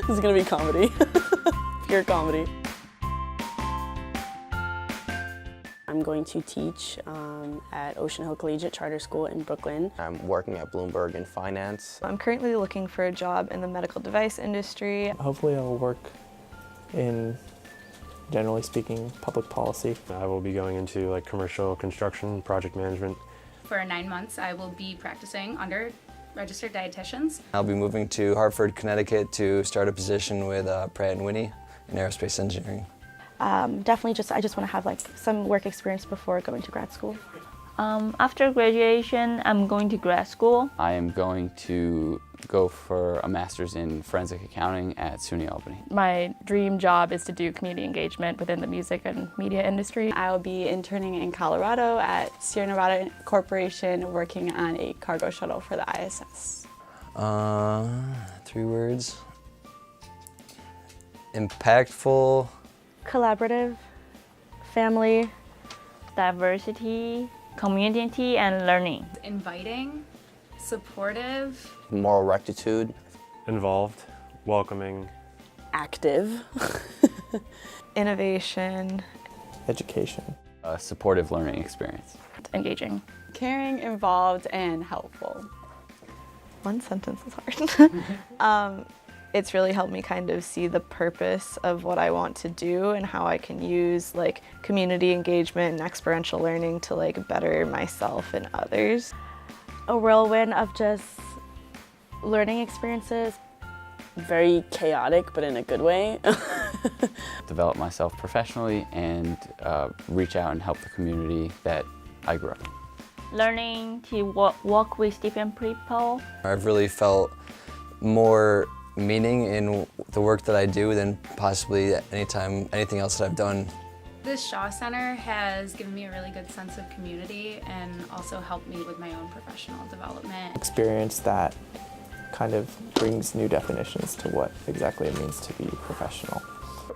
This is gonna be comedy. Pure comedy. I'm going to teach at Ocean Hill Collegiate Charter School in Brooklyn. I'm working at Bloomberg in finance. I'm currently looking for a job in the medical device industry. Hopefully I'll work in, generally speaking, public policy. I will be going into like commercial construction, project management. For 9 months, I will be practicing under registered dietitians. I'll be moving to Hartford, Connecticut to start a position with Pratt & Whitney in aerospace engineering. Definitely I just want to have like some work experience before going to grad school. After graduation, I'm going to grad school. I am going to go for a master's in forensic accounting at SUNY Albany. My dream job is to do community engagement within the music and media industry. I will be interning in Colorado at Sierra Nevada Corporation working on a cargo shuttle for the ISS. 3 words. Impactful. Collaborative, family, diversity, community, and learning. Inviting, supportive. Moral rectitude. Involved, welcoming. Active. Innovation. Education. A supportive learning experience. Engaging. Caring, involved, and helpful. One sentence is hard. It's really helped me kind of see the purpose of what I want to do and how I can use like community engagement and experiential learning to like better myself and others. a whirlwind of just learning experiences. Very chaotic, but in a good way. Develop myself professionally and reach out and help the community that I grew up in. Learning to work with different people. I've really felt more meaning in the work that I do than possibly anything else that I've done. This Shaw Center has given me a really good sense of community and also helped me with my own professional development. Experience that kind of brings new definitions to what exactly it means to be professional.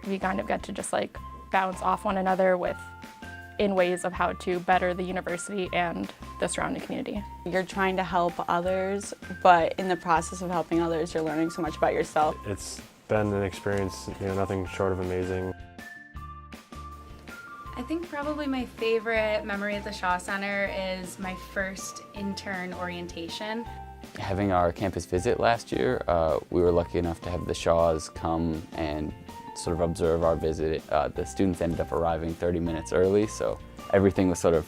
We kind of get to just like bounce off one another in ways of how to better the university and the surrounding community. You're trying to help others, but in the process of helping others, you're learning so much about yourself. It's been an experience, nothing short of amazing. I think probably my favorite memory at the Shaw Center is my first intern orientation. Having our campus visit last year, we were lucky enough to have the Shaws come and sort of observe our visit. The students ended up arriving 30 minutes early, so everything was sort of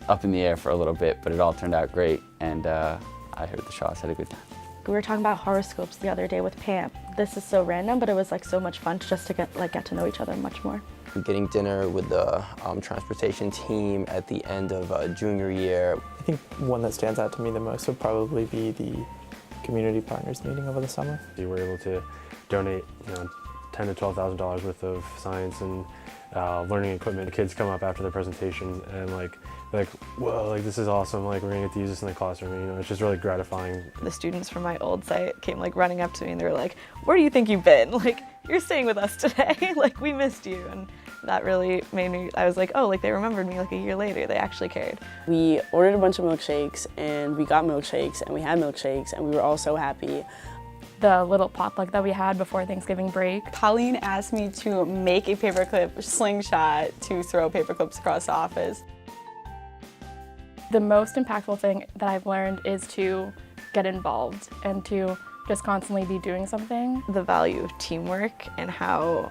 up in the air for a little bit, but it all turned out great, and I heard the Shaws had a good time. We were talking about horoscopes the other day with Pam. This is so random, but it was like so much fun just to get to know each other much more. Getting dinner with the transportation team at the end of junior year. I think one that stands out to me the most would probably be the community partners meeting over the summer. We were able to donate $10,000 to $12,000 worth of science and learning equipment. The kids come up after the presentation and they're like, whoa, this is awesome, we're gonna get to use this in the classroom. It's just really gratifying. The students from my old site came running up to me and they were like, where do you think you've been? You're staying with us today, we missed you. And that really made me, I was like, oh, they remembered me a year later, they actually cared. We ordered a bunch of milkshakes and we got milkshakes and we had milkshakes and we were all so happy. The little potluck that we had before Thanksgiving break. Colleen asked me to make a paperclip slingshot to throw paperclips across the office. The most impactful thing that I've learned is to get involved and to just constantly be doing something. The value of teamwork and how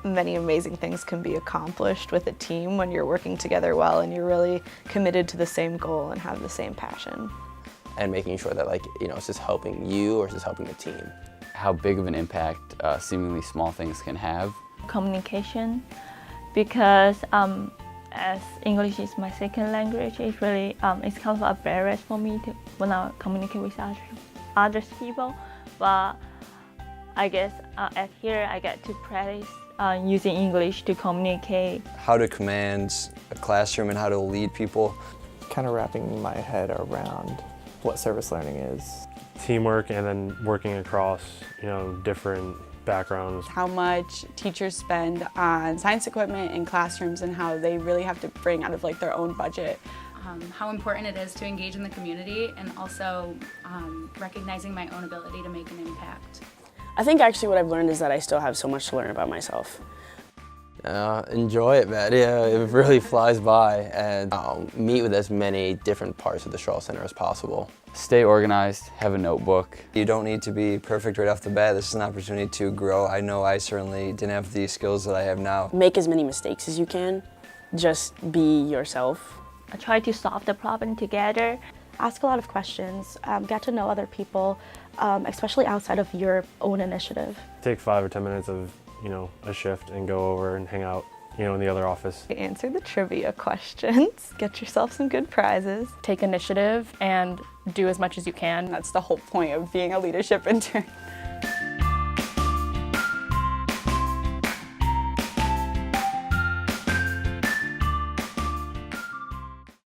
many amazing things can be accomplished with a team when you're working together well and you're really committed to the same goal and have the same passion. And making sure that it's just helping you or it's just helping the team. How big of an impact seemingly small things can have. Communication, because as English is my second language, it's really it's kind of a barrier for me when I communicate with other people. But I guess at here I get to practice using English to communicate. How to command a classroom and how to lead people. Kind of wrapping my head around what service learning is. Teamwork and then working across, different backgrounds. How much teachers spend on science equipment in classrooms and how they really have to bring out of their own budget. how important it is to engage in the community, and also recognizing my own ability to make an impact. I think actually what I've learned is that I still have so much to learn about myself. Enjoy it, man. Yeah, it really flies by, and meet with as many different parts of the Shaw Center as possible. Stay organized, have a notebook. You don't need to be perfect right off the bat. This is an opportunity to grow. I know I certainly didn't have the skills that I have now. Make as many mistakes as you can. Just be yourself. I try to solve the problem together. Ask a lot of questions, get to know other people, especially outside of your own initiative. Take 5 or 10 minutes of, you know, a shift and go over and hang out, you know, in the other office. Answer the trivia questions, get yourself some good prizes. Take initiative and do as much as you can. That's the whole point of being a leadership intern.